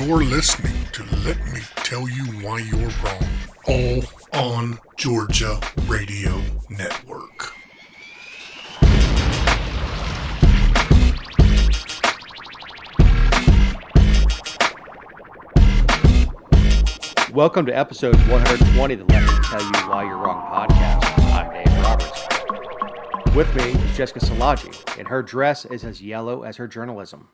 You're listening to Let Me Tell You Why You're Wrong, all on Georgia Radio Network. Welcome to episode 120 of the Let Me Tell You Why You're Wrong podcast. I'm Dave Roberts. With me is Jessica Szilagyi, and her dress is as yellow as her journalism.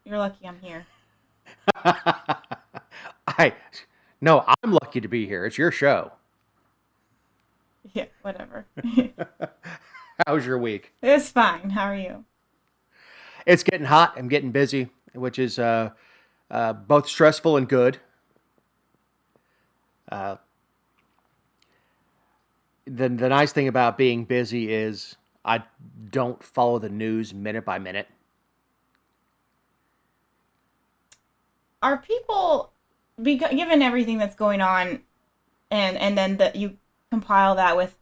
You're lucky I'm here. No, I'm lucky to be here. It's your show. Yeah, whatever. How was your week? It's fine. How are you? It's getting hot. I'm getting busy, which is both stressful and good. The nice thing about being busy is I don't follow the news minute by minute. Are people, given everything that's going on, and then you compile that with,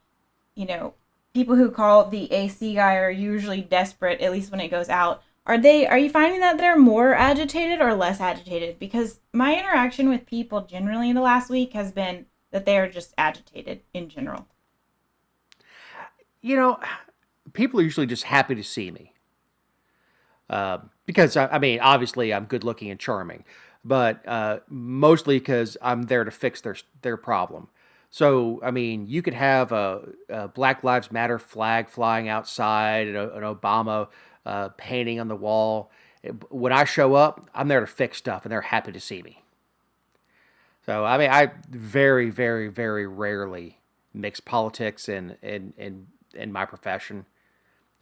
people who call the AC guy are usually desperate, at least when it goes out. Are you finding that they're more agitated or less agitated? Because my interaction with people generally in the last week has been that they are just agitated in general. People are usually just happy to see me. Because, obviously I'm good looking and charming. But mostly because I'm there to fix their problem. So, you could have a Black Lives Matter flag flying outside, and an Obama painting on the wall. When I show up, I'm there to fix stuff, and they're happy to see me. So, I very, very, very rarely mix politics and my profession.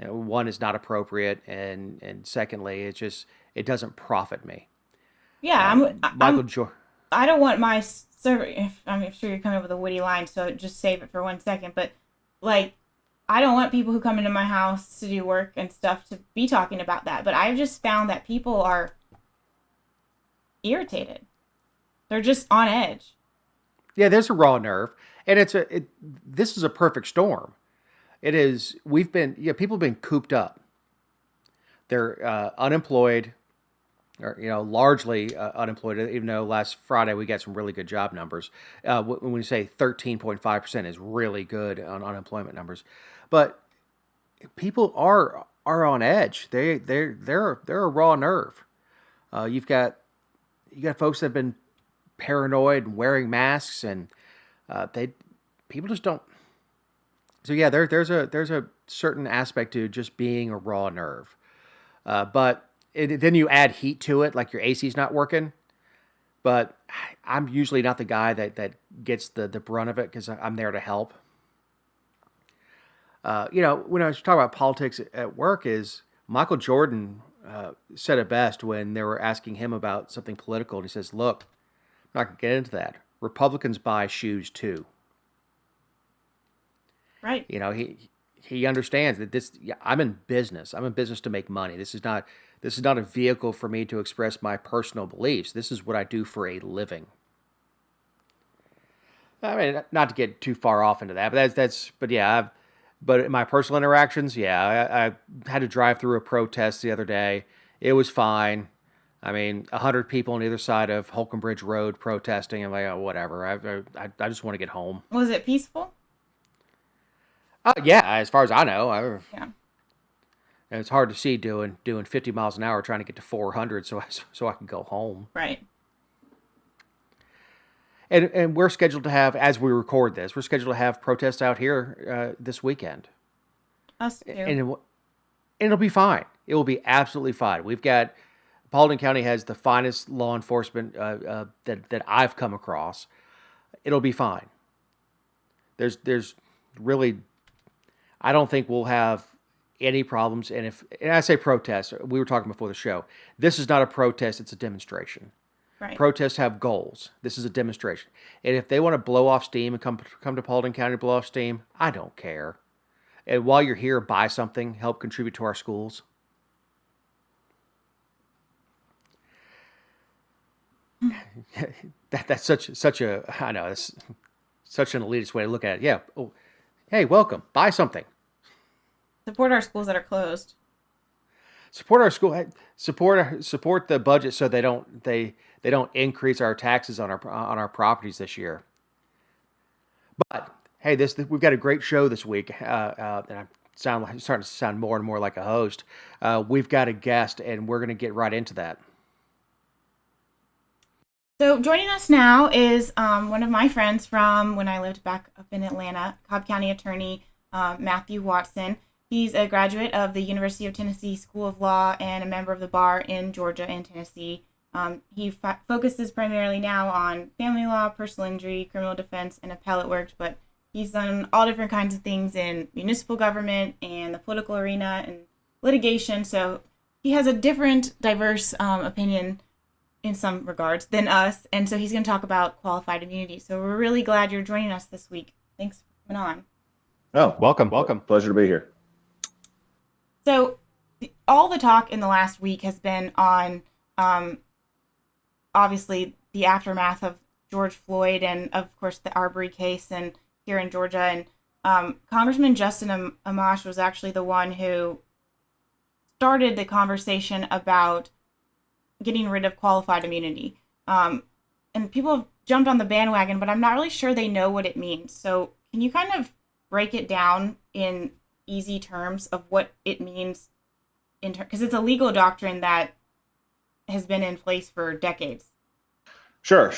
One is not appropriate, and secondly, it doesn't profit me. Yeah, I don't want my server. I'm sure you're coming up with a witty line, so just save it for 1 second. But I don't want people who come into my house to do work and stuff to be talking about that. But I've just found that people are irritated. They're just on edge. Yeah, there's a raw nerve, and this is a perfect storm. It is. People have been cooped up. They're unemployed. Or, largely unemployed, even though last Friday we got some really good job numbers. When we say 13.5% is really good on unemployment numbers. But people are on edge. They're a raw nerve. You got folks that have been paranoid and wearing masks, and people just don't. So yeah, there's a certain aspect to just being a raw nerve. But then you add heat to it, like your AC's not working. But I'm usually not the guy that gets the brunt of it because I'm there to help. When I was talking about politics at work, is Michael Jordan said it best when they were asking him about something political. And he says, look, I'm not going to get into that. Republicans buy shoes too. Right. He understands that I'm in business. I'm in business to make money. This is not a vehicle for me to express my personal beliefs. This is what I do for a living. Not to get too far off into that, but in my personal interactions, I had to drive through a protest the other day. It was fine. 100 people on either side of Holcomb Bridge Road protesting. I'm like, oh, whatever. I just want to get home. Was it peaceful? Yeah, as far as I know. Yeah. And it's hard to see doing 50 miles an hour trying to get to 400 so I can go home. Right. And we're scheduled to have, as we record this, protests out here this weekend. Us too. And it'll be fine. It will be absolutely fine. We've got, Paulding County has the finest law enforcement that I've come across. It'll be fine. There's really, I don't think we'll have any problems. And I say protest, we were talking before the show. This is not a protest, it's a demonstration. Right. Protests have goals. This is a demonstration. And if they want to blow off steam and come to Paulding County to blow off steam, I don't care. And while you're here, buy something, help contribute to our schools. That's such a I know, it's such an elitist way to look at it. Yeah. Oh, hey, welcome. Buy something. Support our schools that are closed. Support our school. Support the budget so they don't increase our taxes on our properties this year. But hey, we've got a great show this week, and starting to sound more and more like a host. We've got a guest, and we're going to get right into that. So joining us now is one of my friends from when I lived back up in Atlanta, Cobb County Attorney Matthew Watson. He's a graduate of the University of Tennessee School of Law and a member of the bar in Georgia and Tennessee. He focuses primarily now on family law, personal injury, criminal defense, and appellate work, but he's done all different kinds of things in municipal government and the political arena and litigation. So he has a different, diverse opinion in some regards than us. And so he's going to talk about qualified immunity. So we're really glad you're joining us this week. Thanks for coming on. Oh, Welcome. Pleasure to be here. So all the talk in the last week has been on, obviously, the aftermath of George Floyd and, of course, the Arbery case and here in Georgia. And Congressman Justin Amash was actually the one who started the conversation about getting rid of qualified immunity. And people have jumped on the bandwagon, but I'm not really sure they know what it means. So can you kind of break it down in easy terms of what it means because it's a legal doctrine that has been in place for decades? Sure.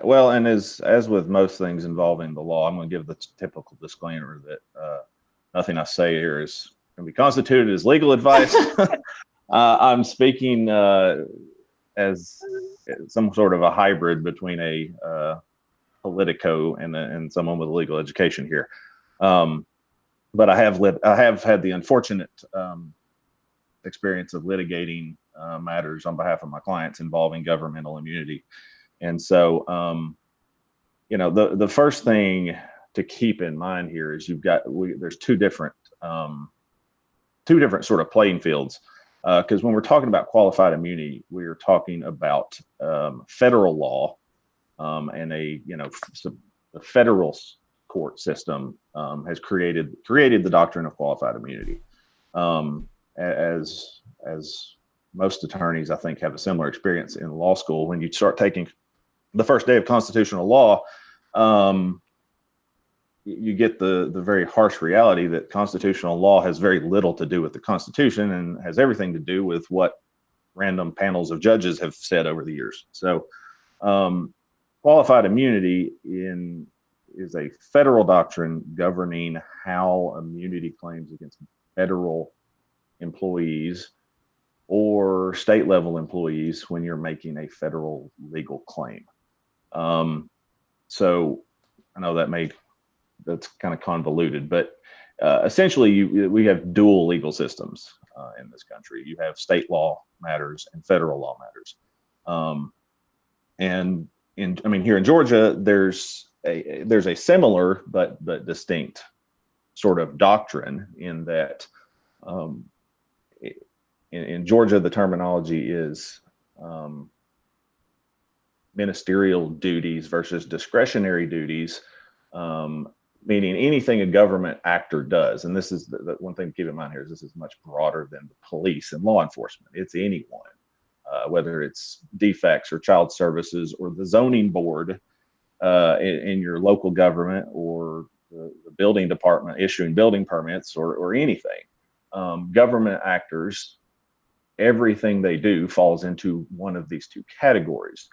Well, and as with most things involving the law, I'm going to give the typical disclaimer that nothing I say here is going to be constituted as legal advice. I'm speaking as some sort of a hybrid between a politico and someone with a legal education here. But I have had the unfortunate experience of litigating matters on behalf of my clients involving governmental immunity. And so, the first thing to keep in mind here is there's two different sort of playing fields. Because when we're talking about qualified immunity, we are talking about federal law, and the federal court system has created the doctrine of qualified immunity. As most attorneys, I think, have a similar experience in law school. When you start taking the first day of constitutional law, you get the very harsh reality that constitutional law has very little to do with the Constitution and has everything to do with what random panels of judges have said over the years. So qualified immunity is a federal doctrine governing how immunity claims against federal employees or state level employees when you're making a federal legal claim. So I know that's kind of convoluted, but essentially we have dual legal systems in this country. You have state law matters and federal law matters. And here in Georgia, there's a similar but distinct sort of doctrine in that in Georgia, the terminology is ministerial duties versus discretionary duties, meaning anything a government actor does. And this is the one thing to keep in mind here is this is much broader than the police and law enforcement. It's anyone, whether it's defects or child services or the zoning board in your local government or the building department issuing building permits or anything. Government actors, everything they do falls into one of these two categories.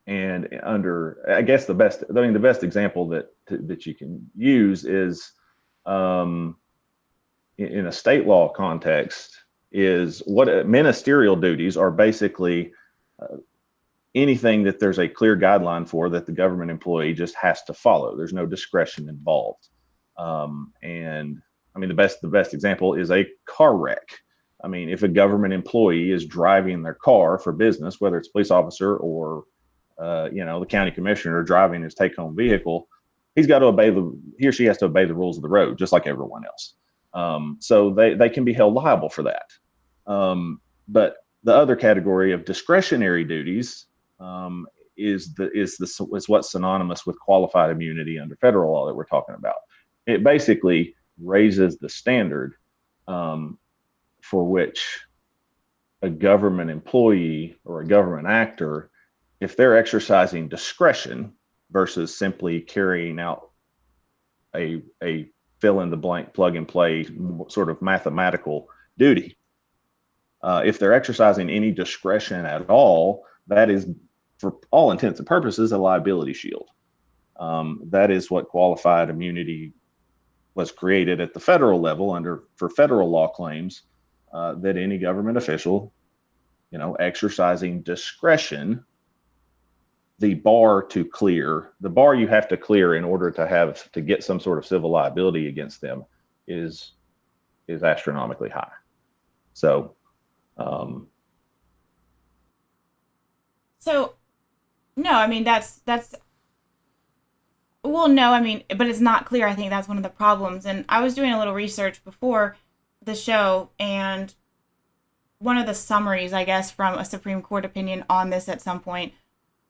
And under, I guess the best example that you can use is in a state law context is what ministerial duties are basically anything that there's a clear guideline for that the government employee just has to follow. There's no discretion involved. And I mean, the best example is a car wreck. I mean, if a government employee is driving their car for business, whether it's a police officer or the county commissioner driving his take-home vehicle, he or she has to obey the rules of the road, just like everyone else. So they can be held liable for that. But the other category of discretionary duties is what's synonymous with qualified immunity under federal law that we're talking about. It basically raises the standard for which a government employee or a government actor, if they're exercising discretion versus simply carrying out a fill in the blank, plug and play sort of mathematical duty, if they're exercising any discretion at all, that is, for all intents and purposes, a liability shield. That is what qualified immunity was created at the federal level for federal law claims, that any government official, exercising discretion, the bar you have to clear in order to get some sort of civil liability against them is astronomically high. So, no, I mean, well, no, I mean, but it's not clear. I think that's one of the problems. And I was doing a little research before the show, and one of the summaries, I guess, from a Supreme Court opinion on this at some point,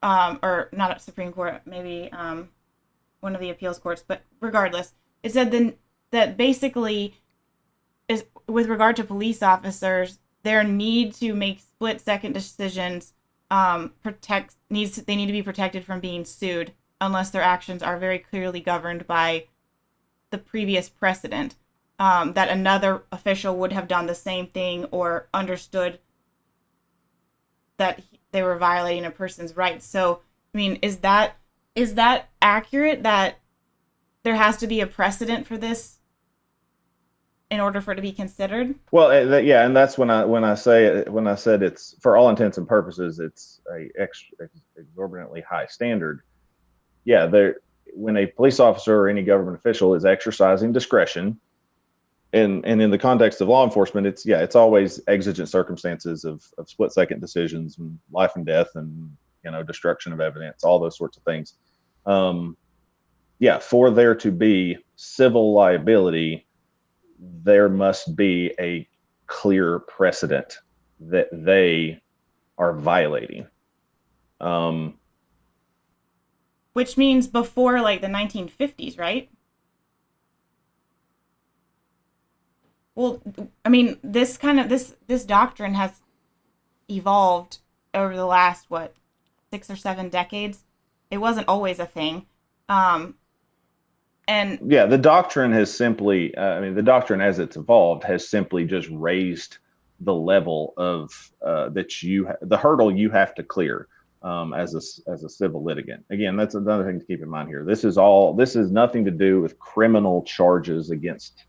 or not a Supreme Court, maybe one of the appeals courts, but regardless, it said that basically is with regard to police officers, their need to make split-second decisions they need to be protected from being sued unless their actions are very clearly governed by the previous precedent, that another official would have done the same thing or understood that they were violating a person's rights. So, I mean, is that accurate, that there has to be a precedent for this in order for it to be considered? Well, yeah, and that's when I said it's, for all intents and purposes, it's a exorbitantly high standard. Yeah, when a police officer or any government official is exercising discretion, and in the context of law enforcement, it's always exigent circumstances of split-second decisions and life and death and destruction of evidence, all those sorts of things. For there to be civil liability, there must be a clear precedent that they are violating. Which means before like the 1950s, right? Well, I mean, this doctrine has evolved over the last, 6 or 7 decades. It wasn't always a thing. And yeah, the doctrine has simply, the doctrine as it's evolved has simply just raised the level of the hurdle you have to clear as a civil litigant. Again, that's another thing to keep in mind here. This is nothing to do with criminal charges against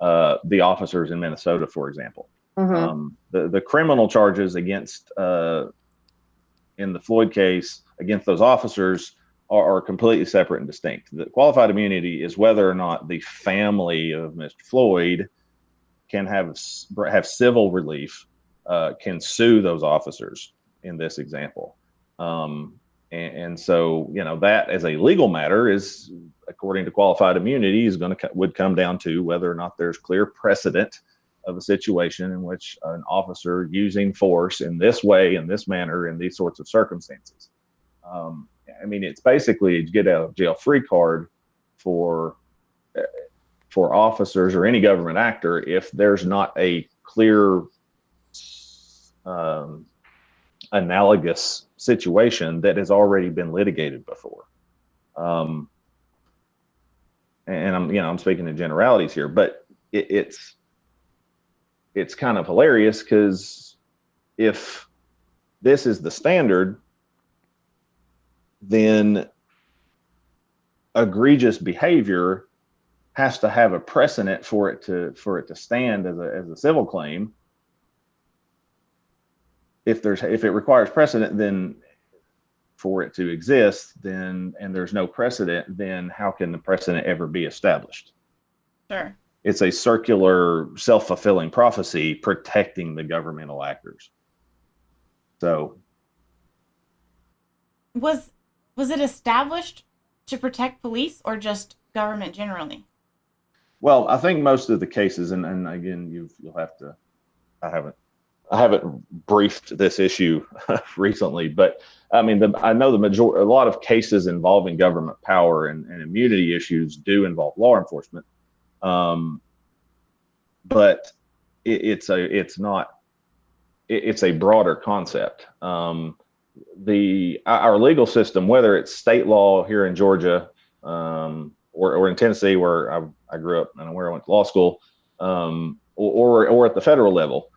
the officers in Minnesota, for example. Mm-hmm. The criminal charges against in the Floyd case against those officers are completely separate and distinct. The qualified immunity is whether or not the family of Mr. Floyd can have civil relief, can sue those officers in this example. And so, that as a legal matter is, according to qualified immunity, would come down to whether or not there's clear precedent of a situation in which an officer using force in this way, in this manner, in these sorts of circumstances. It's basically a get out of jail free card for officers or any government actor if there's not a clear analogous situation that has already been litigated before. And I'm speaking in generalities here, but it's kind of hilarious because if this is the standard, then egregious behavior has to have a precedent for it to stand as a civil claim. If it requires precedent, then for it to exist, and there's no precedent, then how can the precedent ever be established? Sure. It's a circular, self-fulfilling prophecy protecting the governmental actors. So, was it established to protect police or just government generally? Well, I think most of the cases, and again, you'll have to. I haven't briefed this issue recently, but I know a lot of cases involving government power and immunity issues do involve law enforcement. But it's a broader concept. Our legal system, whether it's state law here in Georgia, or in Tennessee, where I grew up and where I went to law school, or at the federal level,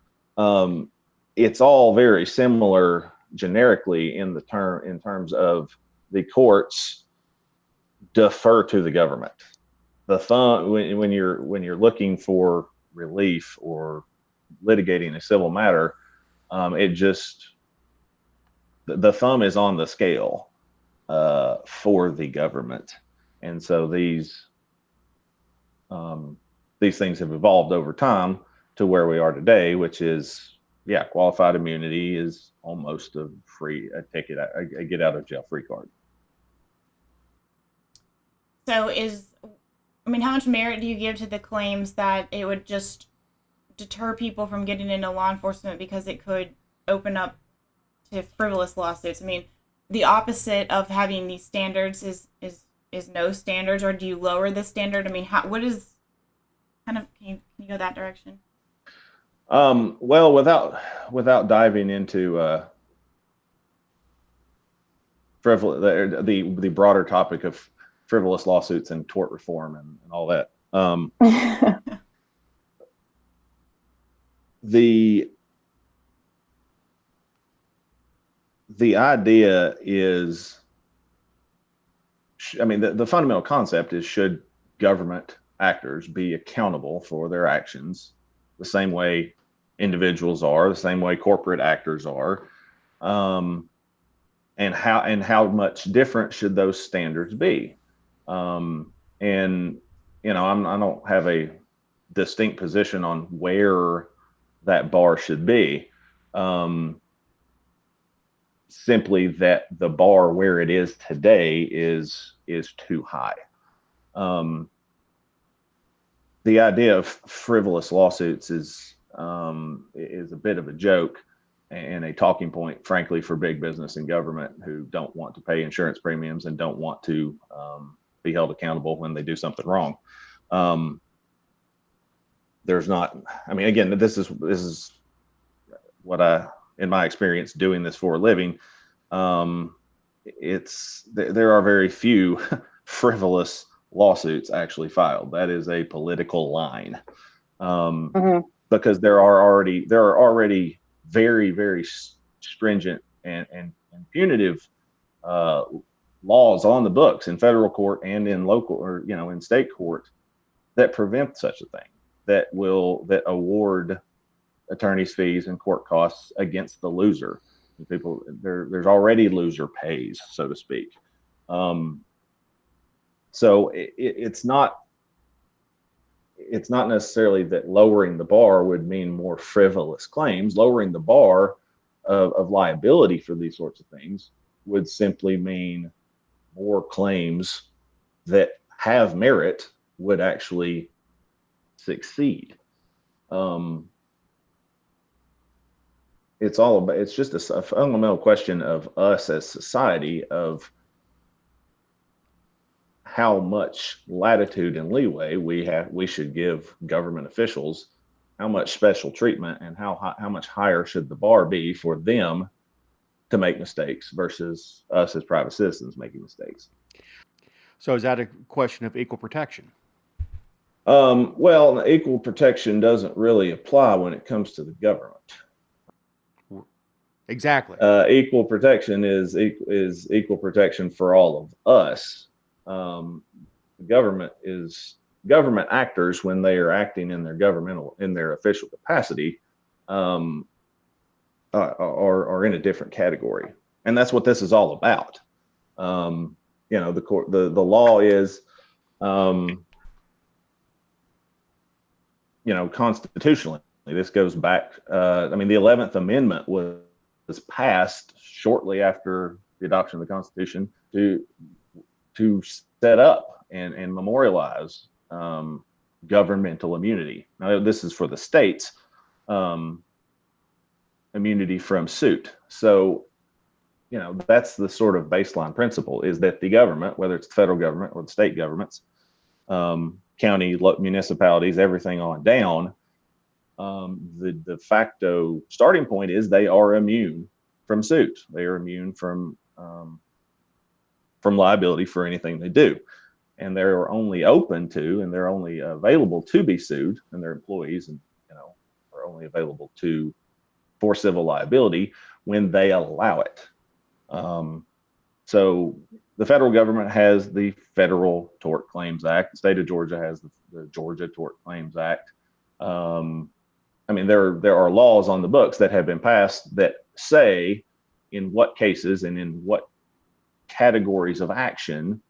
it's all very similar generically in terms of the courts defer to the government. The thumb, when you're looking for relief or litigating a civil matter, the thumb is on the scale for the government, and so these things have evolved over time to where we are today, which is, qualified immunity is almost a ticket, a get out of jail free card. So how much merit do you give to the claims that it would just deter people from getting into law enforcement because it could open up to frivolous lawsuits? I mean, the opposite of having these standards is no standards, or do you lower the standard? I mean, can you go that direction? Well, without diving into the broader topic of frivolous lawsuits and tort reform and all that. The idea is, the fundamental concept is, should government actors be accountable for their actions the same way individuals are, the same way corporate actors are, and how much different should those standards be? I don't have a distinct position on where that bar should be. Simply that the bar where it is today is too high. The idea of frivolous lawsuits is a bit of a joke and a talking point, frankly, for big business and government who don't want to pay insurance premiums and don't want to be held accountable when they do something wrong. There's not. Again, this is what in my experience doing this for a living, there are very few frivolous lawsuits actually filed. That is a political line, because there are already very, very stringent and punitive laws on the books in federal court and in local or in state court that prevent such a thing, that award attorney's fees and court costs against the loser. There's already loser pays, so to speak. So it's not necessarily that lowering the bar would mean more frivolous claims. Lowering the bar of liability for these sorts of things would simply mean more claims that have merit would actually succeed. It's just a fundamental question of us as society, of how much latitude and leeway we should give government officials, how much special treatment, and how much higher should the bar be for them to make mistakes versus us as private citizens making mistakes. So is that a question of equal protection? Well, equal protection doesn't really apply when it comes to the government. Exactly. Equal protection is equal protection for all of us. Government actors, when they are acting in their official capacity, are in a different category, and that's what this is all about. The law is, constitutionally, this goes back. The 11th Amendment was passed shortly after the adoption of the Constitution to set up and memorialize governmental immunity. Now, this is for the states, immunity from suit. So, that's the sort of baseline principle, is that the government, whether it's the federal government or the state governments, county, municipalities, everything on down, the de facto starting point is they are immune from suit. They are immune from liability for anything they do, and they're only open to, and they're only available to be sued, and their employees, and are only available for civil liability when they allow it. So the federal government has the Federal Tort Claims Act. The state of Georgia has the Georgia Tort Claims Act. I mean, there are laws on the books that have been passed that say in what cases and in what categories of action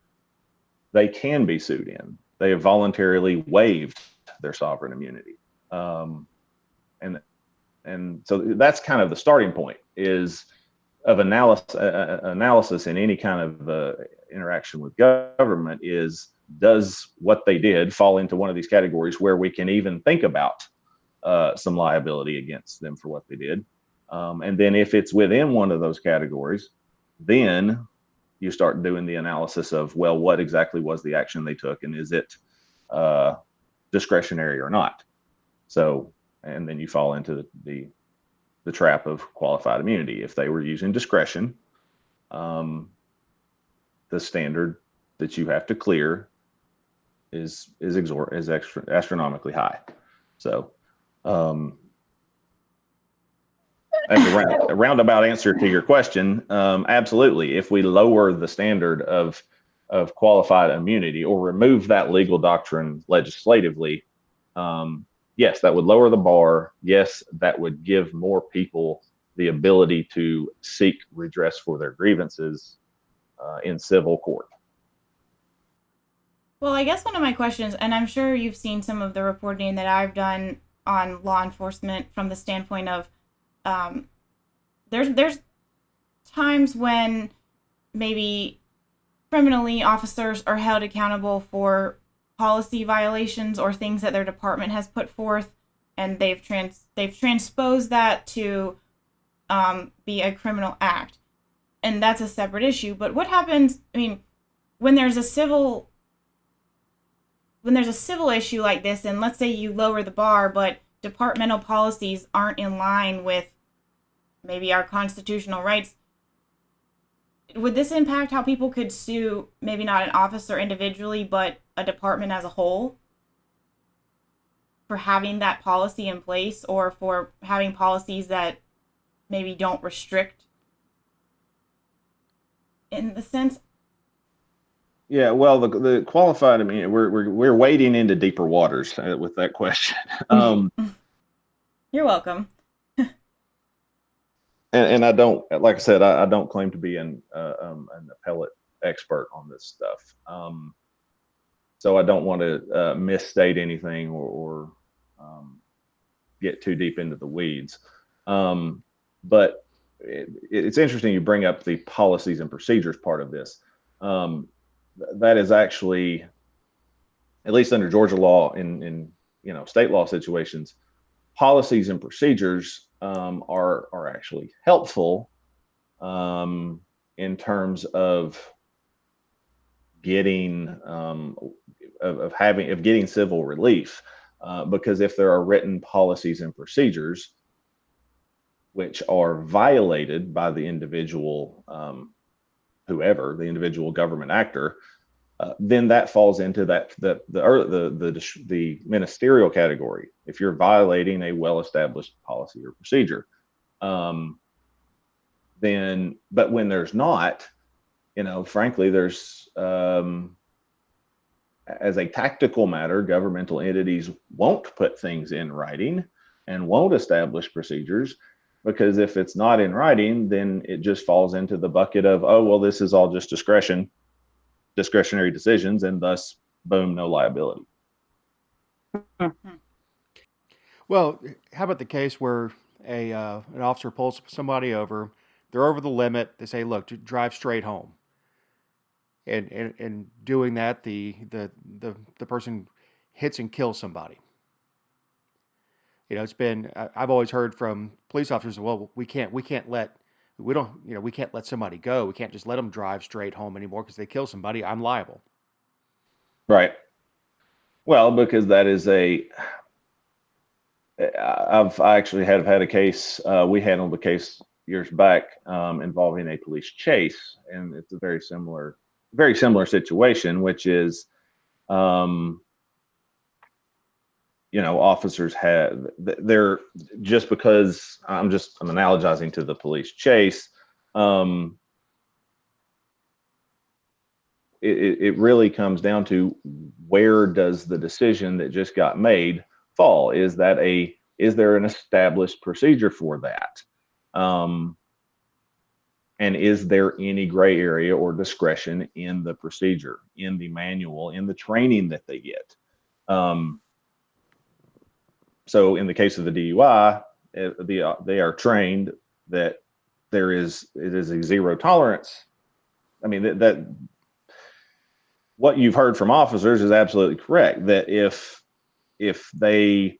they can be sued in. They have voluntarily waived their sovereign immunity. And so that's kind of the starting point of analysis in any kind of interaction with government is, does what they did fall into one of these categories where we can even think about some liability against them for what they did? And then if it's within one of those categories, then you start doing the analysis of, well, what exactly was the action they took, and is it discretionary or not? So, and then you fall into the trap of qualified immunity. If they were using discretion, the standard that you have to clear is astronomically high. So, as a roundabout answer to your question, absolutely. If we lower the standard of qualified immunity or remove that legal doctrine legislatively, yes, that would lower the bar. Yes, that would give more people the ability to seek redress for their grievances in civil court. Well, I guess one of my questions, and I'm sure you've seen some of the reporting that I've done on law enforcement from the standpoint of there's times when maybe criminally officers are held accountable for policy violations or things that their department has put forth, and they've transposed that to be a criminal act, and that's a separate issue. But what happens? I mean, when there's a civil issue like this, and let's say you lower the bar, but departmental policies aren't in line with maybe our constitutional rights, would this impact how people could sue maybe not an officer individually, but a department as a whole for having that policy in place, or for having policies that maybe don't restrict in the sense? Yeah, well, the qualified, I mean, we're wading into deeper waters with that question. You're welcome. And I don't, like I said, I don't claim to be an appellate expert on this stuff. So I don't want to misstate anything or get too deep into the weeds. But it's interesting you bring up the policies and procedures part of this. That is actually, at least under Georgia law, in state law situations, policies and procedures are actually helpful in terms of getting getting civil relief, because if there are written policies and procedures which are violated by the individual, whoever the individual government actor, then that falls into the ministerial category. If you're violating a well-established policy or procedure, then, but when there's not, frankly, there's, as a tactical matter, governmental entities won't put things in writing and won't establish procedures, because if it's not in writing, then it just falls into the bucket of, oh, well, this is all just discretionary decisions, and thus, boom, no liability. Well, how about the case where an officer pulls somebody over, they're over the limit, they say, look, drive straight home. And doing that, the person hits and kills somebody. It's been, I've always heard from police officers, well, we can't let somebody go. We can't just let them drive straight home anymore, because they kill somebody, I'm liable. Right. Well, because that is I actually have had a case. We handled a case years back involving a police chase, and it's a very similar situation, which is, officers have they're just because I'm analogizing to the police chase. Um, it really comes down to where does the decision that just got made fall? Is there an established procedure for that? And is there any gray area or discretion in the procedure, in the manual, in the training that they get? So in the case of the DUI, they are trained that it is a zero tolerance. I mean, that what you've heard from officers is absolutely correct. That if they,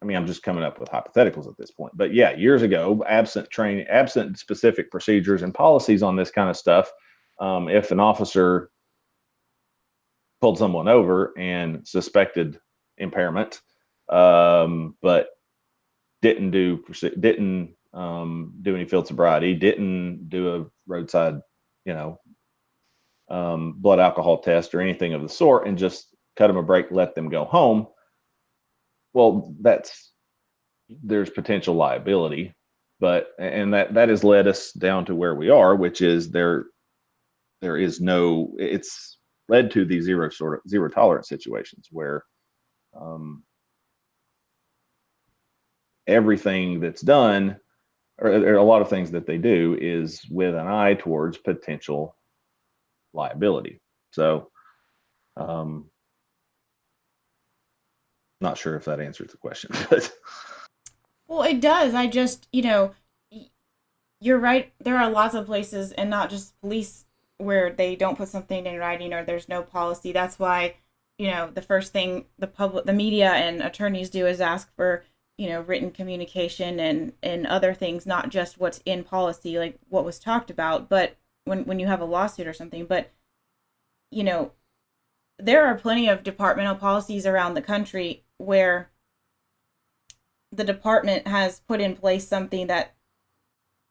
I mean, I'm just coming up with hypotheticals at this point, but yeah, years ago, absent training, absent specific procedures and policies on this kind of stuff, if an officer pulled someone over and suspected impairment, but didn't do any field sobriety, didn't do a roadside, blood alcohol test or anything of the sort, and just cut them a break, let them go home. Well, there's potential liability, and that has led us down to where we are, which is it's led to these zero tolerance situations where everything that's done, or a lot of things that they do, is with an eye towards potential liability. So, not sure if that answers the question, but Well, it does. I just, you're right. There are lots of places, and not just police, where they don't put something in writing or there's no policy. That's why, the first thing the media and attorneys do is ask for, written communication and other things, not just what's in policy, like what was talked about, but when you have a lawsuit or something. But, there are plenty of departmental policies around the country where the department has put in place something that,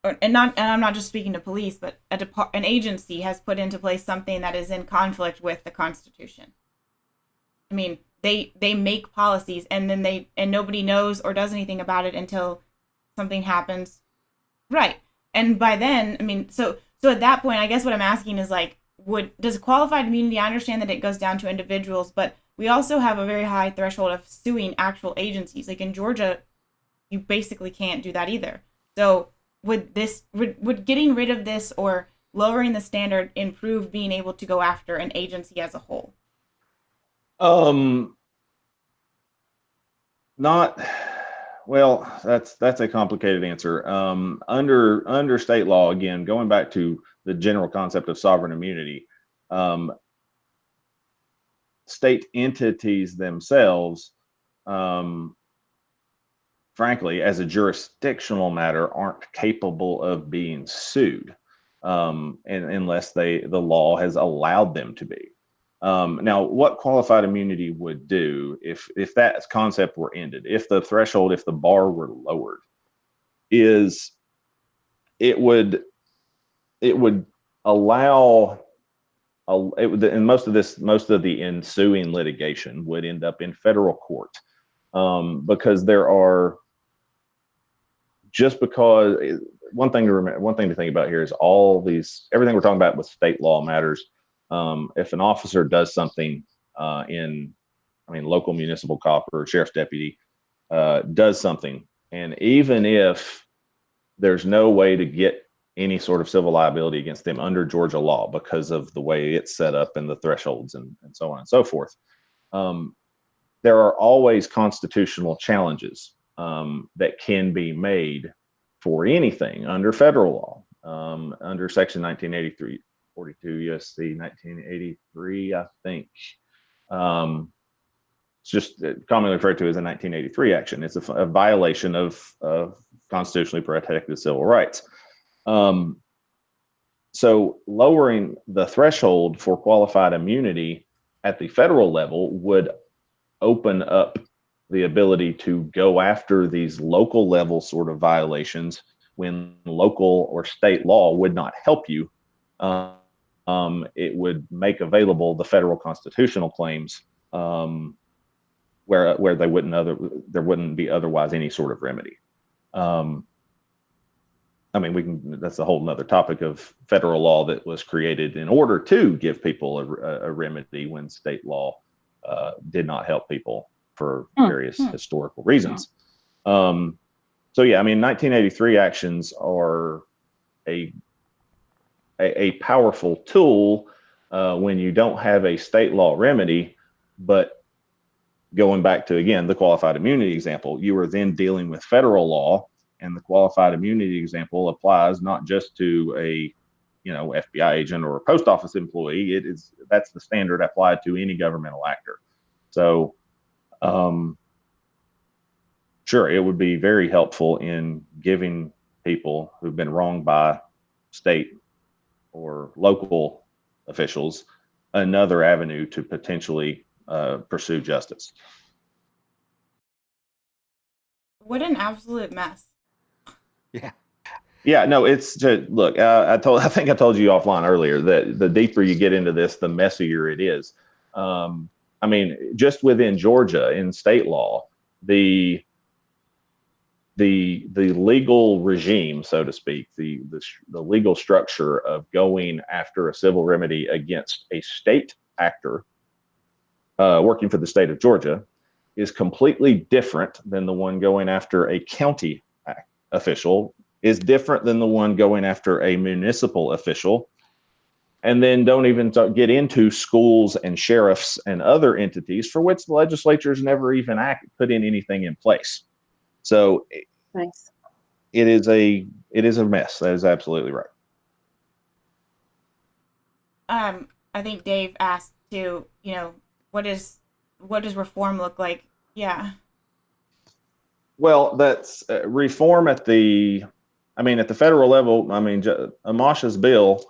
and I'm not just speaking to police, but an agency has put into place something that is in conflict with the Constitution. I mean, they make policies, and then nobody knows or does anything about it until something happens. Right. And by then, I mean, so at that point, I guess what I'm asking is, like, does qualified immunity, I understand that it goes down to individuals, but we also have a very high threshold of suing actual agencies. Like in Georgia, you basically can't do that either. So would getting rid of this or lowering the standard improve being able to go after an agency as a whole? Not well. That's a complicated answer. Under state law, again, going back to the general concept of sovereign immunity, state entities themselves, frankly, as a jurisdictional matter, aren't capable of being sued, unless the law has allowed them to be. Now, what qualified immunity would do if that concept were ended, if the bar were lowered, is it would allow and most of the ensuing litigation would end up in federal court, because one thing to think about here is everything we're talking about with state law matters. If an officer does something local municipal cop or sheriff's deputy does something, and even if there's no way to get any sort of civil liability against them under Georgia law because of the way it's set up and the thresholds and so on and so forth, there are always constitutional challenges that can be made for anything under federal law, under Section 1983. 42 U.S.C. 1983, I think. It's just commonly referred to as a 1983 action. It's a violation of constitutionally protected civil rights. So lowering the threshold for qualified immunity at the federal level would open up the ability to go after these local level sort of violations when local or state law would not help you. It would make available the federal constitutional claims, where there wouldn't be otherwise any sort of remedy. I mean, that's a whole nother topic of federal law that was created in order to give people a remedy when state law did not help people for various historical reasons. So yeah, I mean, 1983 actions are a powerful tool when you don't have a state law remedy. But going back to, again, the qualified immunity example, you are then dealing with federal law, and the qualified immunity example applies not just to a FBI agent or a post office employee. That's the standard applied to any governmental actor. So sure, it would be very helpful in giving people who've been wronged by state or local officials another avenue to potentially pursue justice. What an absolute mess. Yeah. No, it's look. I think I told you offline earlier that the deeper you get into this, the messier it is. I mean, just within Georgia in state law, the legal regime, so to speak, the legal structure of going after a civil remedy against a state actor working for the state of Georgia is completely different than the one going after a county official, is different than the one going after a municipal official. And then don't even get into schools and sheriffs and other entities for which the legislature's never even put in anything in place. So Nice. it is a mess. That is absolutely right. I think Dave asked too, what does reform look like? Yeah. Well, that's reform at the federal level. I mean, Amasha's bill,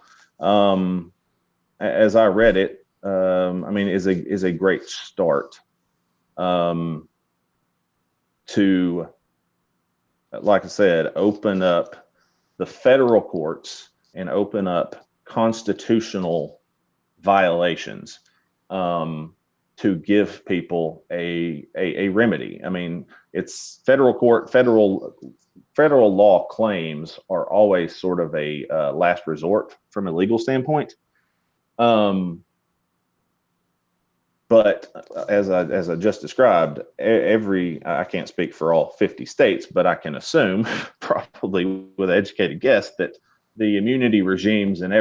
as I read it, is a great start to, like I said, open up the federal courts and open up constitutional violations to give people a remedy. I mean, it's federal law claims are always sort of a last resort from a legal standpoint. But as I just described, I can't speak for all 50 states, but I can assume, probably with an educated guess, that the immunity regimes in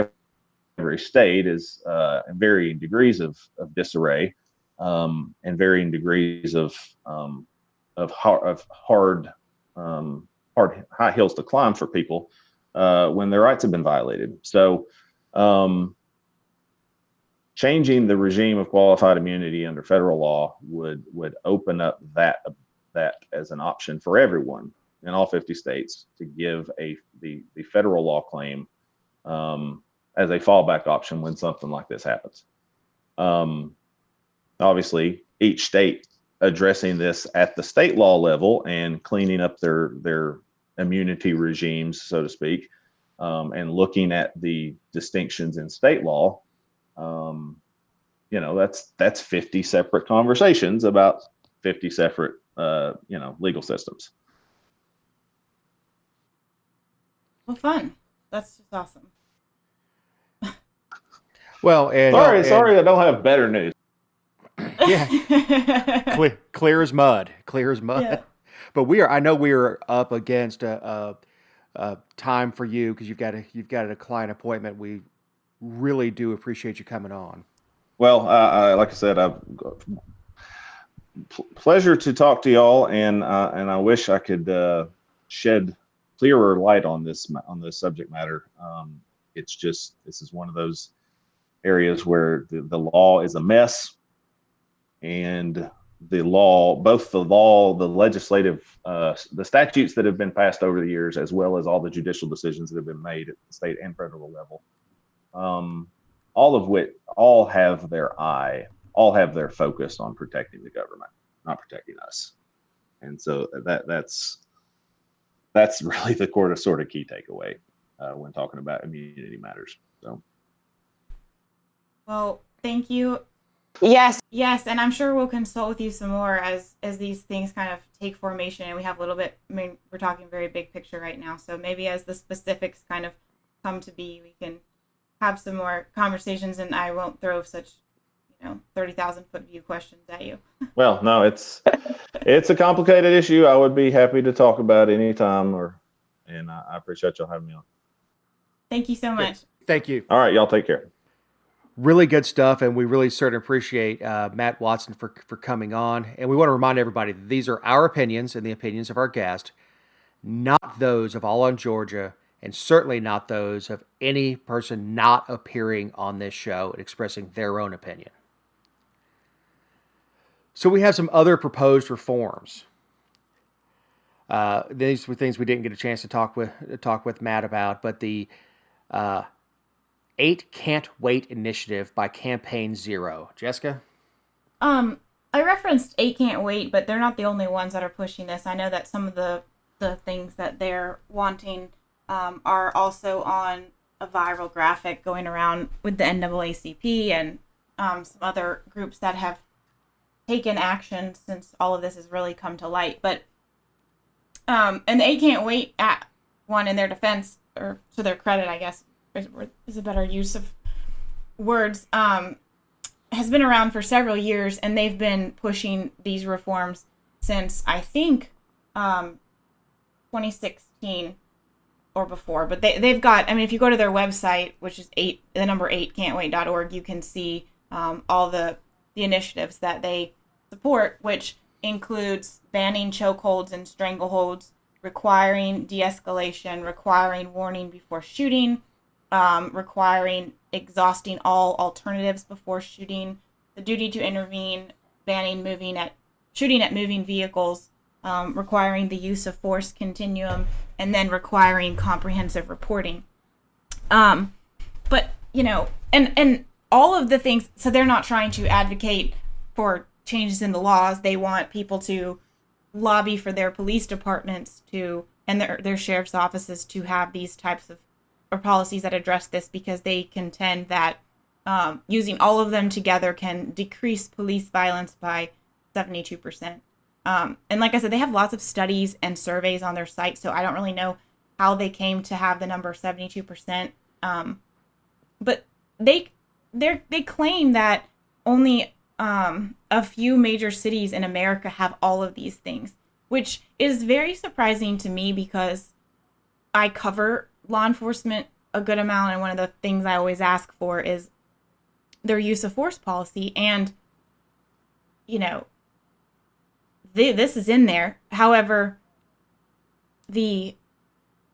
every state is in varying degrees of disarray, and varying degrees of hard high hills to climb for people when their rights have been violated. So changing the regime of qualified immunity under federal law would open up that as an option for everyone in all 50 states to give the federal law claim as a fallback option when something like this happens. Obviously, each state addressing this at the state law level and cleaning up their immunity regimes, so to speak, and looking at the distinctions in state law. That's 50 separate conversations about 50 separate legal systems. Well, fun. That's just awesome. Well, and sorry, I don't have better news. Yeah, clear as mud. Yeah. But I know we are up against a time for you because you've got a client appointment. We really do appreciate you coming on. Well, like I said, pleasure to talk to y'all, and I wish I could shed clearer light on this subject matter. It's just, this is one of those areas where the law is a mess, and the legislative, the statutes that have been passed over the years, as well as all the judicial decisions that have been made at the state and federal level, all of which have their focus on protecting the government, not protecting us. And so that's really the sort of key takeaway when talking about immunity matters. So, Well, thank you. Yes. Yes, and I'm sure we'll consult with you some more as these things kind of take formation, and we have a little bit. I mean, we're talking very big picture right now, so maybe as the specifics kind of come to be, we can have some more conversations, and I won't throw such 30,000-foot view questions at you. Well, no, it's a complicated issue. I would be happy to talk about anytime, and I appreciate y'all having me on. Thank you so much. Thank you. All right, y'all take care. Really good stuff, and we really certainly appreciate Matt Watson for coming on. And we want to remind everybody that these are our opinions and the opinions of our guest, not those of All on Georgia, and certainly not those of any person not appearing on this show and expressing their own opinion. So we have some other proposed reforms. These were things we didn't get a chance to talk with Matt about, but the 8 Cant Wait initiative by Campaign Zero. Jessica? I referenced 8 Cant Wait, but they're not the only ones that are pushing this. I know that some of the things that they're wanting are also on a viral graphic going around with the NAACP and some other groups that have taken action since all of this has really come to light. But and the 8 Cant Wait one, in their defense, or to their credit, I guess, is a better use of words, has been around for several years, and they've been pushing these reforms since, I think, 2016 or before. But they've got, I mean, if you go to their website, which is 8cantwait.org, you can see all the initiatives that they support, which includes banning chokeholds and strangleholds, requiring de-escalation, requiring warning before shooting, requiring exhausting all alternatives before shooting, the duty to intervene, banning shooting at moving vehicles, requiring the use of force continuum, and then requiring comprehensive reporting. But and all of the things. So they're not trying to advocate for changes in the laws. They want people to lobby for their police departments and their sheriff's offices to have these types of policies that address this, because they contend that using all of them together can decrease police violence by 72%. And like I said, they have lots of studies and surveys on their site, so I don't really know how they came to have the number 72%. But they claim that only a few major cities in America have all of these things, which is very surprising to me because I cover law enforcement a good amount, and one of the things I always ask for is their use of force policy, and this is in there. However, the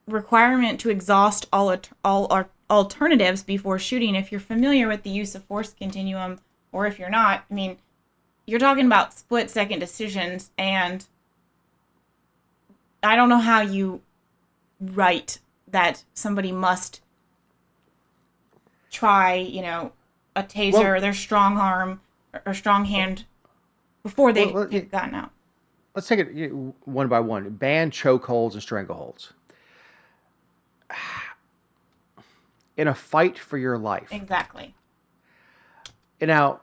requirement to exhaust all alternatives before shooting, if you're familiar with the use of force continuum, or if you're not, I mean, you're talking about split-second decisions, and I don't know how you write that somebody must try, a taser or their strong arm or strong hand before they've gotten out. Let's take it one by one. Ban chokeholds and strangleholds. In a fight for your life. Exactly. And now,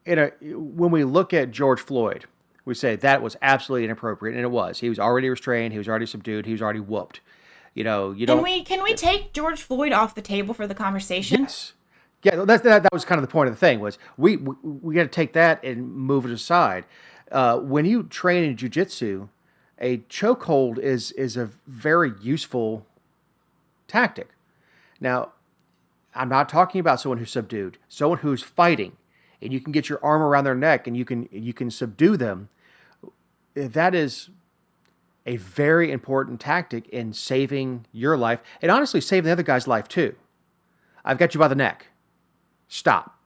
when we look at George Floyd, we say that was absolutely inappropriate, and it was. He was already restrained. He was already subdued. He was already whooped. You don't. Can we take George Floyd off the table for the conversation? Yes. Yeah, that was kind of the point of the thing, was we got to take that and move it aside. When you train in jiu-jitsu, a chokehold is a very useful tactic. Now, I'm not talking about someone who's subdued, someone who's fighting, and you can get your arm around their neck and you can subdue them. That is a very important tactic in saving your life, and honestly saving the other guy's life too. I've got you by the neck. Stop.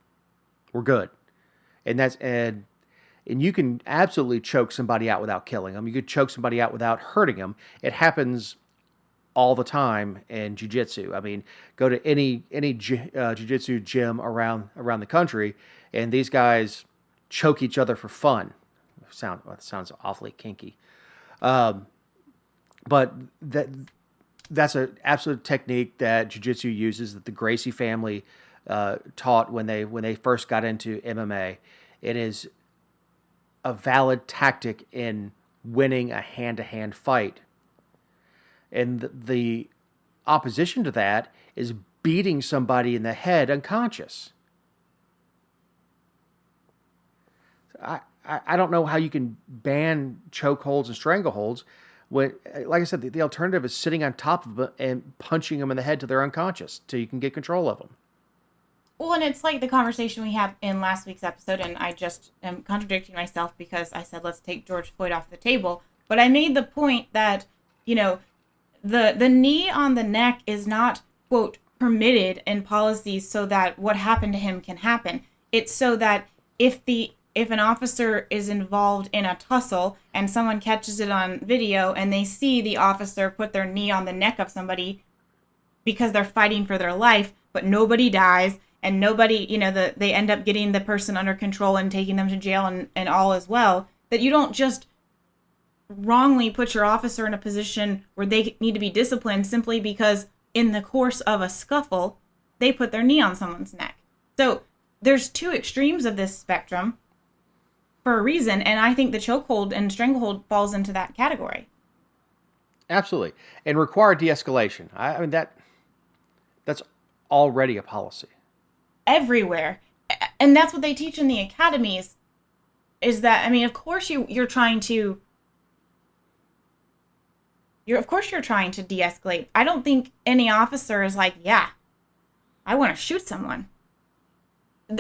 We're good. And you can absolutely choke somebody out without killing them. You could choke somebody out without hurting them. It happens all the time in jiu-jitsu. I mean, go to any jiu-jitsu gym around the country, and these guys choke each other for fun. Sounds awfully kinky. But that's an absolute technique that jiu-jitsu uses, that the Gracie family taught when they first got into MMA. It is a valid tactic in winning a hand-to-hand fight. And the opposition to that is beating somebody in the head unconscious. I don't know how you can ban chokeholds and strangleholds when, like I said, the alternative is sitting on top of them and punching them in the head till they're unconscious, till you can get control of them. Well, and it's like the conversation we had in last week's episode, and I just am contradicting myself because I said let's take George Floyd off the table. But I made the point that, the knee on the neck is not, quote, permitted in policies so that what happened to him can happen. It's so that if an officer is involved in a tussle and someone catches it on video and they see the officer put their knee on the neck of somebody because they're fighting for their life, but nobody dies and nobody, they end up getting the person under control and taking them to jail and all as well, that you don't just wrongly put your officer in a position where they need to be disciplined simply because in the course of a scuffle, they put their knee on someone's neck. So there's two extremes of this spectrum for a reason, and I think the chokehold and stranglehold falls into that category. Absolutely. And require de-escalation. I mean, that's already a policy. Everywhere. And that's what they teach in the academies, is that, I mean, of course you're trying to de-escalate. I don't think any officer is like, yeah, I want to shoot someone.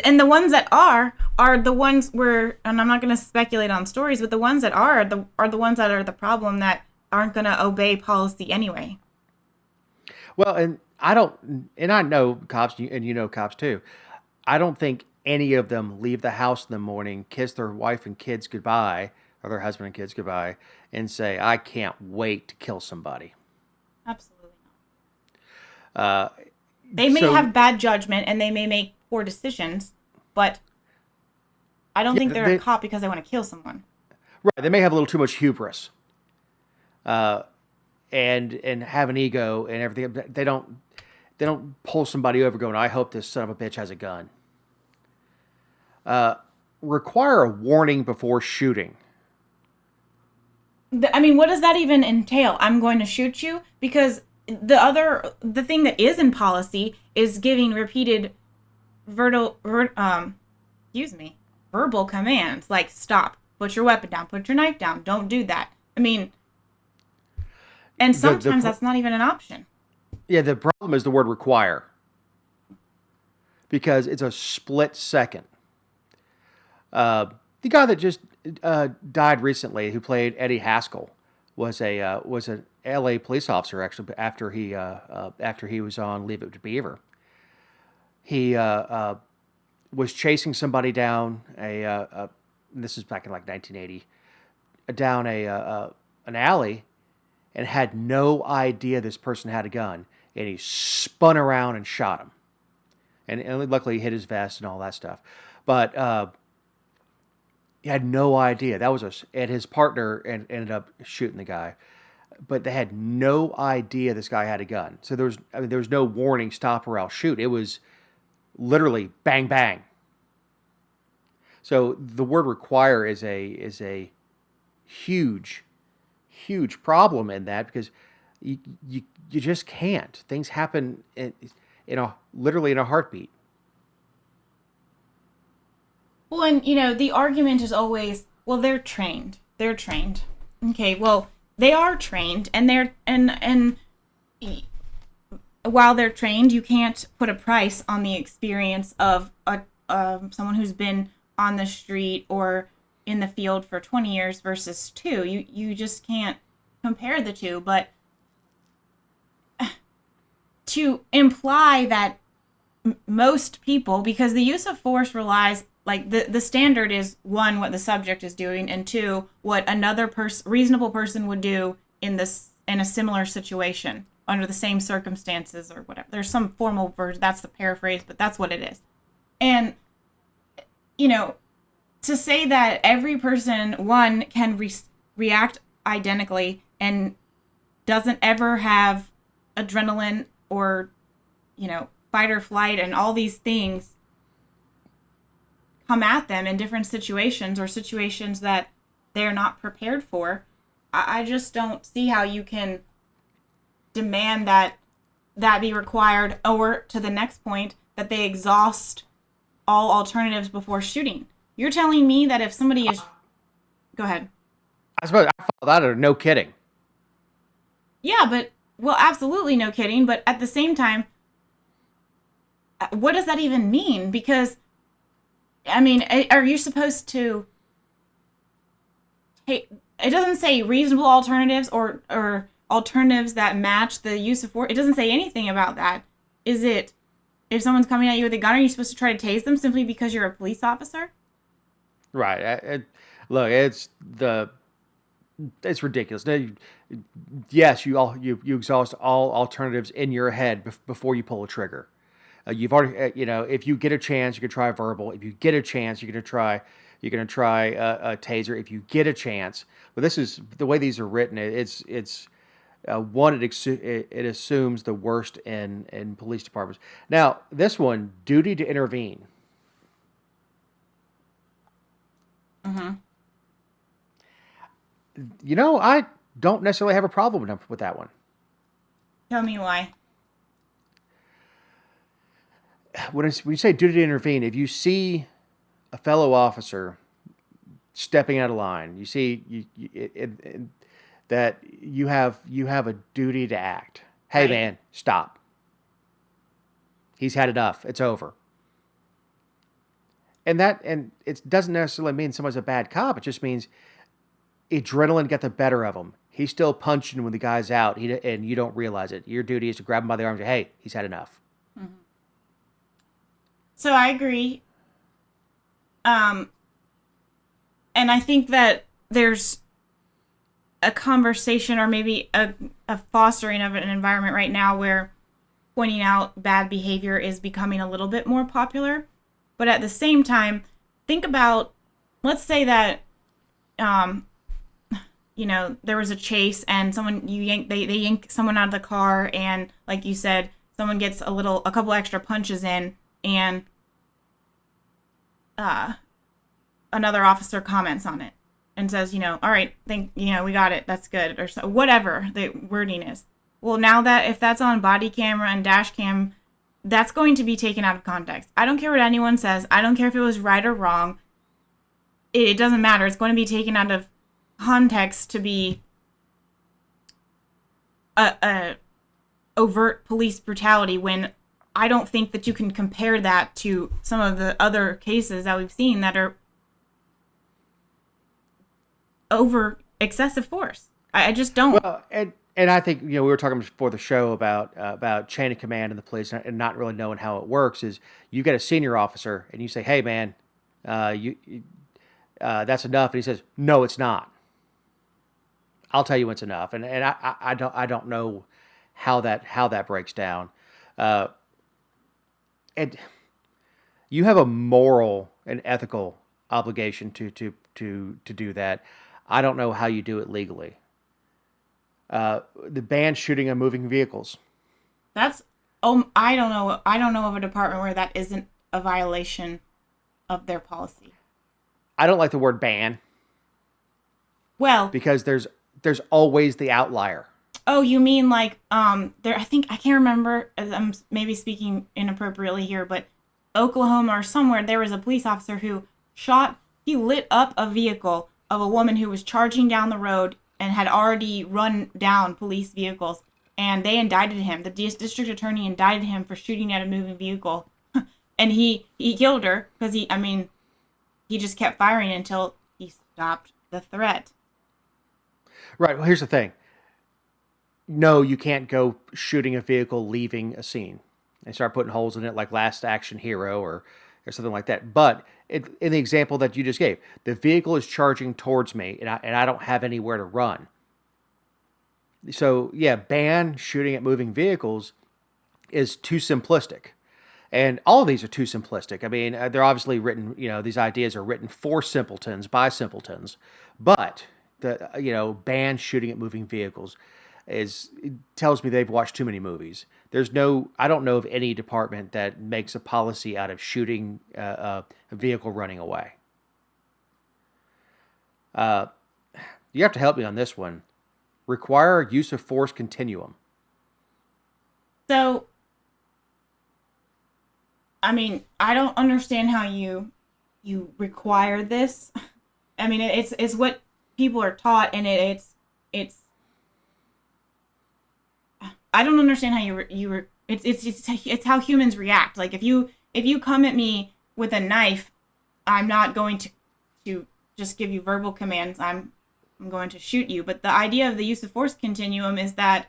And the ones that are the ones where, and I'm not going to speculate on stories, but the ones that are the ones that are the problem, that aren't going to obey policy anyway. Well, and I know cops, and you know cops too. I don't think any of them leave the house in the morning, kiss their wife and kids goodbye, or their husband and kids goodbye, and say, I can't wait to kill somebody. Absolutely not. They may have bad judgment and they may make poor decisions, but I don't think they're a cop because they want to kill someone. Right. They may have a little too much hubris. And have an ego and everything. They don't pull somebody over going, I hope this son of a bitch has a gun. Require a warning before shooting. I mean, what does that even entail? I'm going to shoot you? Because the thing that is in policy is giving repeated verbal commands, like stop, put your weapon down, put your knife down, don't do that. I mean, and sometimes that's not even an option. Yeah, the problem is the word require. Because it's a split second. The guy that just died recently, who played Eddie Haskell, was an L.A. police officer actually after he was on Leave It to Beaver. He was chasing somebody down this is back in like 1980, down an alley, and had no idea this person had a gun, and he spun around and shot him, and luckily he hit his vest and all that stuff, but. He had no idea. And his partner ended up shooting the guy, but they had no idea this guy had a gun. So there was no warning, stop or I'll shoot. It was literally bang bang. So the word require is a huge problem in that, because you just can't. Things happen literally in a heartbeat. Well, and, the argument is always, well, they're trained. They're trained. Okay, well, they are trained, and while they're trained, you can't put a price on the experience of someone who's been on the street or in the field for 20 years versus 2. You just can't compare the two, but to imply that most people, because the use of force relies, like the standard is 1, what the subject is doing, and 2, what another reasonable person would do in a similar situation under the same circumstances or whatever. There's some formal version, that's the paraphrase, but that's what it is. And to say that every person, one, can react identically and doesn't ever have adrenaline or, fight or flight and all these things come at them in different situations or situations that they're not prepared for, I just don't see how you can demand that be required, or to the next point, that they exhaust all alternatives before shooting. You're telling me that if somebody is... Go ahead. I suppose I follow that, or no kidding. Yeah, but, well, absolutely no kidding, but at the same time, what does that even mean? Because, I mean, are you supposed to take... It doesn't say reasonable alternatives or alternatives that match the use of force. It doesn't say anything about that. Is it, if someone's coming at you with a gun, are you supposed to try to tase them simply because you're a police officer? Right. Look, it's ridiculous. Yes, you exhaust all alternatives in your head before you pull a trigger. You've already, if you get a chance, you can try verbal. If you get a chance, you're going to try a taser. If you get a chance, but this is the way these are written. It assumes the worst in police departments. Now, this one, duty to intervene. Mm-hmm. I don't necessarily have a problem with that one. Tell me why. When you say duty to intervene, if you see a fellow officer stepping out of line, you see that you have a duty to act. Hey, right. Man, stop. He's had enough. It's over. And it doesn't necessarily mean someone's a bad cop. It just means adrenaline got the better of him. He's still punching when the guy's out, and you don't realize it. Your duty is to grab him by the arm and say, hey, he's had enough. Mm-hmm. So I agree. And I think that there's a conversation or maybe a fostering of an environment right now where pointing out bad behavior is becoming a little bit more popular. But at the same time, think about, let's say that, there was a chase and they yank someone out of the car, and like you said, someone gets a couple extra punches in, and another officer comments on it and says, all right, we got it, that's good, or so, whatever the wording is. Well, now that if that's on body camera and dash cam, that's going to be taken out of context. I don't care what anyone says. I don't care if it was right or wrong. It doesn't matter. It's going to be taken out of context to be a overt police brutality, when I don't think that you can compare that to some of the other cases that we've seen that are over excessive force. I just don't. Well, and I think, we were talking before the show about chain of command in the police and not really knowing how it works. Is you get a senior officer and you say, hey, man, that's enough. And he says, no, it's not. I'll tell you when it's enough. And I don't know how that breaks down. And you have a moral and ethical obligation to do that. I don't know how you do it legally. The ban shooting on moving vehicles. I don't know of a department where that isn't a violation of their policy. I don't like the word ban. Well, because there's always the outlier. Oh, you mean like I can't remember, I'm maybe speaking inappropriately here, but Oklahoma or somewhere, there was a police officer who he lit up a vehicle of a woman who was charging down the road and had already run down police vehicles, and they indicted him. The district attorney indicted him for shooting at a moving vehicle, and he killed her because he just kept firing until he stopped the threat. Right. Well, here's the thing. No, you can't go shooting a vehicle leaving a scene and start putting holes in it like Last Action Hero or something like that. But in the example that you just gave, the vehicle is charging towards me, and I don't have anywhere to run. So, yeah, ban shooting at moving vehicles is too simplistic. And all of these are too simplistic. I mean, they're obviously written, these ideas are written for simpletons by simpletons, but ban shooting at moving vehicles it tells me they've watched too many movies. I don't know of any department that makes a policy out of shooting a vehicle running away. You have to help me on this one. Require use of force continuum. So, I mean, I don't understand how you require this. I mean, it's what people are taught, and it's I don't understand how it's how humans react. Like if you come at me with a knife, I'm not going to just give you verbal commands. I'm going to shoot you. But the idea of the use of force continuum is that,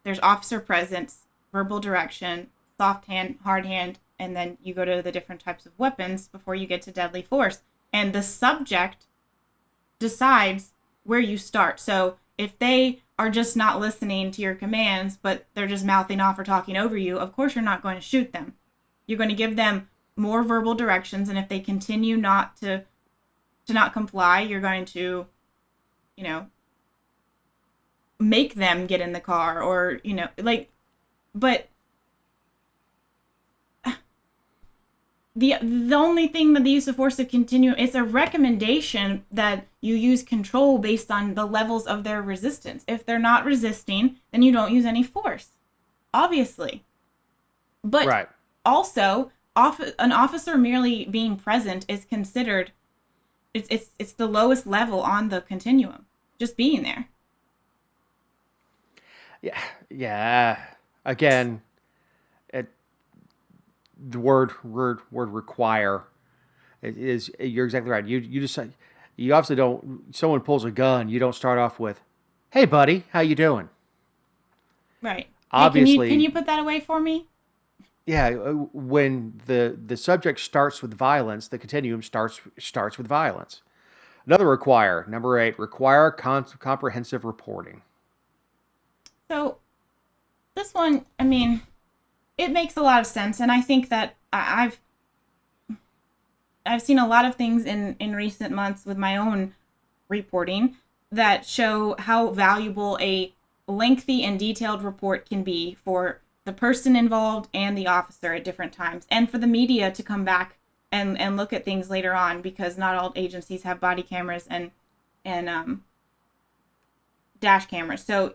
there's officer presence, verbal direction, soft hand, hard hand, and then you go to the different types of weapons before you get to deadly force. And the subject decides where you start. So if they are just not listening to your commands, but they're just mouthing off or talking over you, of course you're not going to shoot them. You're going to give them more verbal directions, and if they continue not to not comply, you're going to, make them get in the car, or, but the only thing that the use of force to continue, it's a recommendation that you use control based on the levels of their resistance. If they're not resisting, then you don't use any force, obviously. But right. Also, an officer merely being present is considered, it's the lowest level on the continuum, just being there. Yeah. Again, the word require is, you're exactly right. You just, you obviously don't, someone pulls a gun, you don't start off with, "Hey buddy, how you doing?" Right. Obviously. Hey, can you put that away for me? Yeah, when the subject starts with violence, the continuum starts with violence. Another require, number 8, require comprehensive reporting. So, this one, I mean, it makes a lot of sense, and I think that I've seen a lot of things in recent months with my own reporting that show how valuable a lengthy and detailed report can be for the person involved and the officer at different times, and for the media to come back and look at things later on, because not all agencies have body cameras and dash cameras. So,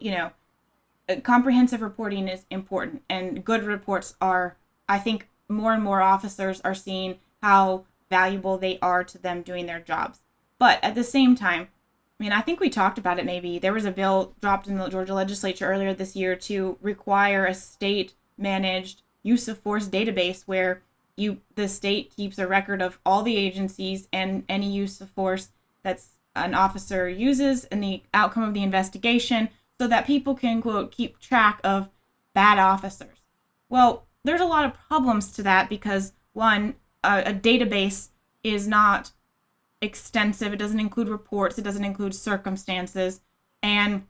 comprehensive reporting is important, and good reports are, I think more and more officers are seeing how valuable they are to them doing their jobs. But at the same time, I mean, I think we talked about it maybe. There was a bill dropped in the Georgia legislature earlier this year to require a state-managed use of force database where the state keeps a record of all the agencies and any use of force that's an officer uses and the outcome of the investigation, so that people can, quote, keep track of bad officers. Well, there's a lot of problems to that because, one, a database is not extensive. It doesn't include reports. It doesn't include circumstances. And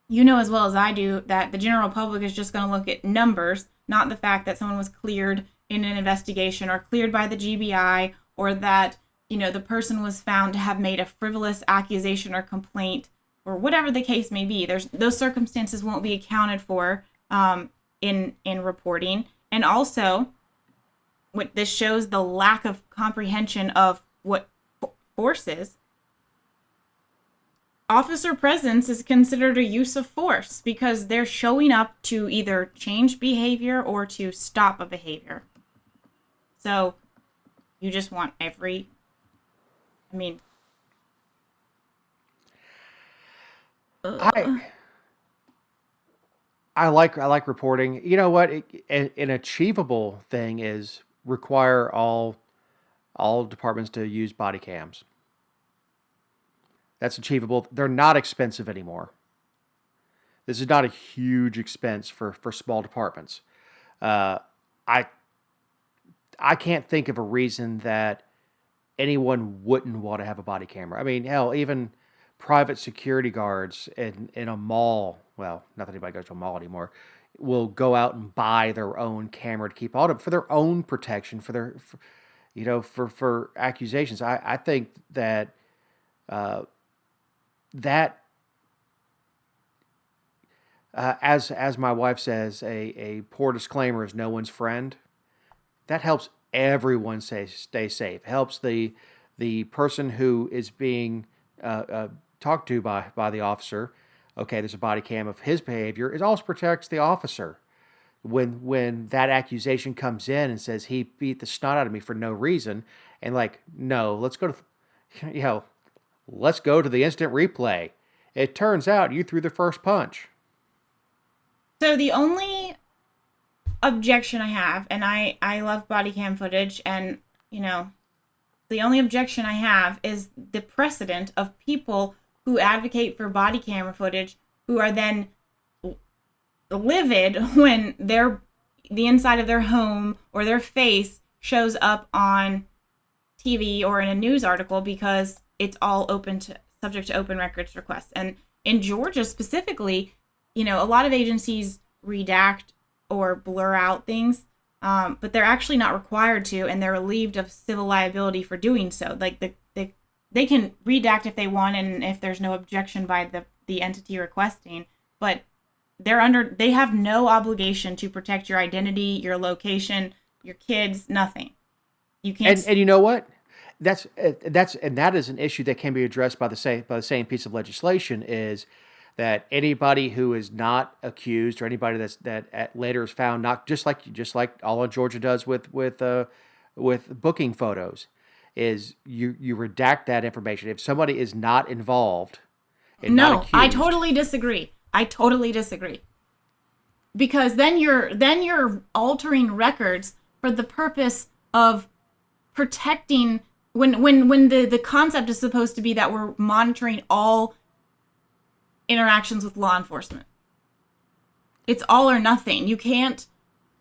you know as well as I do that the general public is just going to look at numbers, not the fact that someone was cleared in an investigation or cleared by the GBI, or that, the person was found to have made a frivolous accusation or complaint, or whatever the case may be. Those circumstances won't be accounted for in reporting. And also, what this shows the lack of comprehension of what force is. Officer presence is considered a use of force because they're showing up to either change behavior or to stop a behavior. So you just want I like reporting. You know what? An achievable thing is require all departments to use body cams. That's achievable. They're not expensive anymore. This is not a huge expense for small departments. I can't think of a reason that anyone wouldn't want to have a body camera. I mean, hell, even private security guards in a mall well, not that anybody goes to a mall anymore, will go out and buy their own camera to keep all of it for their own protection, for accusations. I think that that as my wife says, a poor disclaimer is no one's friend. That helps everyone stay safe. Helps the person who is being talked to by the officer. Okay, there's a body cam of his behavior. It also protects the officer when that accusation comes in and says he beat the snot out of me for no reason, and like, no, let's go to the instant replay. It turns out you threw the first punch. So the only objection I have, and I love body cam footage, and the only objection I have is the precedent of people who advocate for body camera footage who are then livid when the inside of their home or their face shows up on TV or in a news article because it's all subject to open records requests. And in Georgia specifically, a lot of agencies redact or blur out things, but they're actually not required to, and they're relieved of civil liability for doing so. Like they can redact if they want, and if there's no objection by the entity requesting, but they have no obligation to protect your identity, your location, your kids, nothing. You can't. And you know what? That is an issue that can be addressed by the same piece of legislation, is that anybody who is not accused or anybody that later is found not just like all of Georgia does with booking photos, is you redact that information if somebody is not involved and not accused. I totally disagree. Because then you're altering records for the purpose of protecting when the concept is supposed to be that we're monitoring all interactions with law enforcement. It's all or nothing. You can't.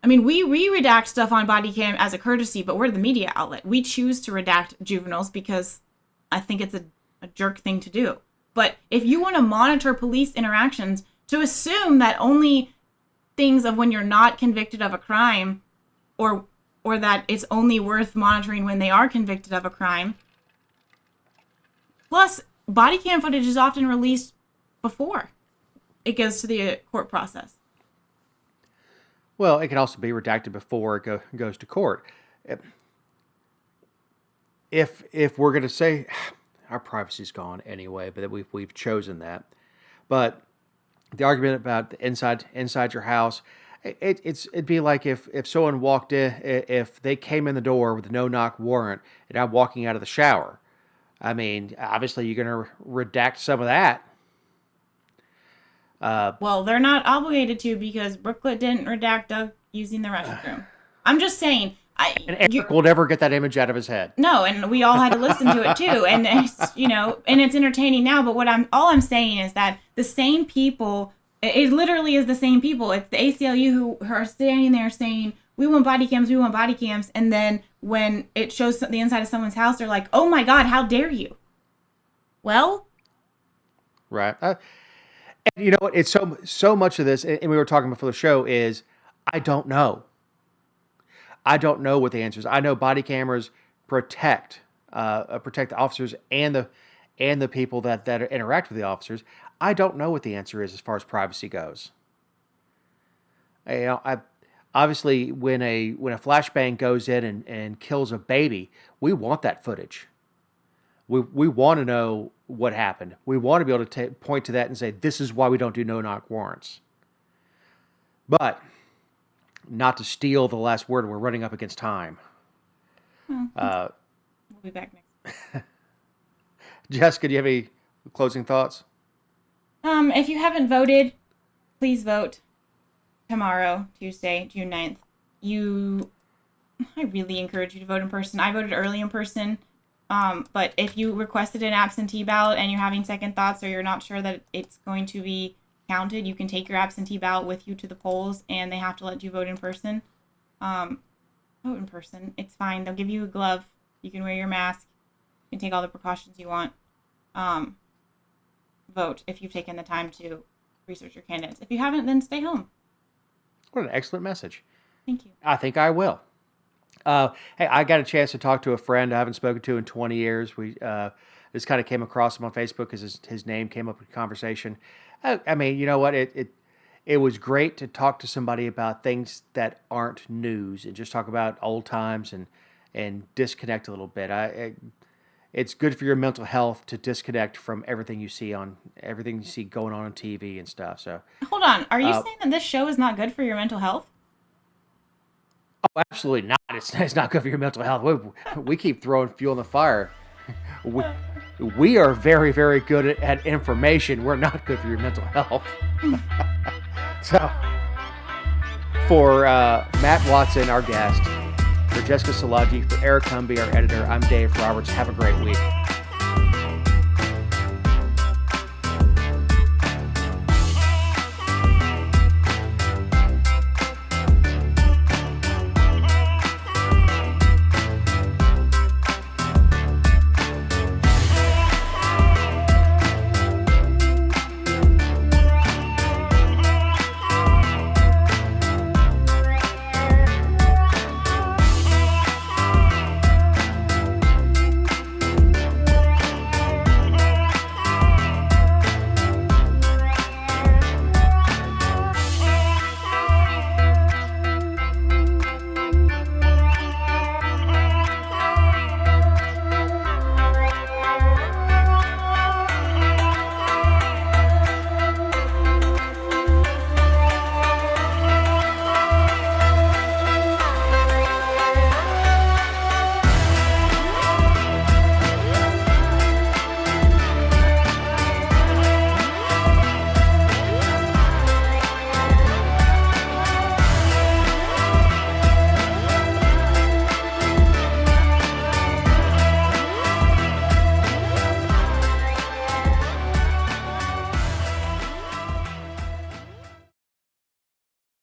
I mean, we redact stuff on Bodycam as a courtesy, but we're the media outlet. We choose to redact juveniles because I think it's a jerk thing to do. But if you want to monitor police interactions, to assume that only things of when you're not convicted of a crime, or that it's only worth monitoring when they are convicted of a crime. Plus, body cam footage is often released before it goes to the court process. Well, it can also be redacted before it goes to court. If we're going to say our privacy's gone anyway, but we've chosen that. But the argument about the inside your house, it'd be like if someone walked in, if they came in the door with a no-knock warrant and I'm walking out of the shower. I mean, obviously you're going to redact some of that. Well, they're not obligated to, because Brooklet didn't redact Doug using the restroom. I'm just saying. And Eric will never get that image out of his head. No, and we all had to listen to it too, and it's, and it's entertaining now. But all I'm saying is that the same people, it literally is the same people. It's the ACLU who are standing there saying, "We want body cams," and then when it shows the inside of someone's house, they're like, "Oh my God, how dare you?" Well, right. And you know what? It's so much of this, and we were talking before the show, is I don't know. I don't know what the answer is. I know body cameras protect the officers and the people that interact with the officers. I don't know what the answer is as far as privacy goes. Obviously when a flashbang goes in and kills a baby, we want that footage. We want to know what happened. We want to be able to point to that and say, this is why we don't do no-knock warrants. But not to steal the last word, we're running up against time. We'll be back next. Jessica, do you have any closing thoughts? If you haven't voted, please vote tomorrow, Tuesday, June 9th. I really encourage you to vote in person. I voted early in person. But if you requested an absentee ballot and you're having second thoughts, or you're not sure that it's going to be counted, you can take your absentee ballot with you to the polls, and they have to let you vote in person. Vote in person. It's fine. They'll give you a glove. You can wear your mask. You can take all the precautions you want. Vote if you've taken the time to research your candidates. If you haven't, then stay home. What an excellent message. Thank you. I think I will. Hey, I got a chance to talk to a friend I haven't spoken to in 20 years. We just kind of came across him on Facebook because his name came up in conversation. I mean, you know what? It was great to talk to somebody about things that aren't news and just talk about old times and disconnect a little bit. It's good for your mental health to disconnect from everything you see going on TV and stuff. So Hold on. Are you saying that this show is not good for your mental health? oh, absolutely not. It's not good for your mental health. We keep throwing fuel in the fire. We are very, very good at information. We're not good for your mental health. So, for Matt Watson, our guest, for Jessica Szilagyi, for Eric Humby, our editor, I'm Dave Roberts. Have a great week.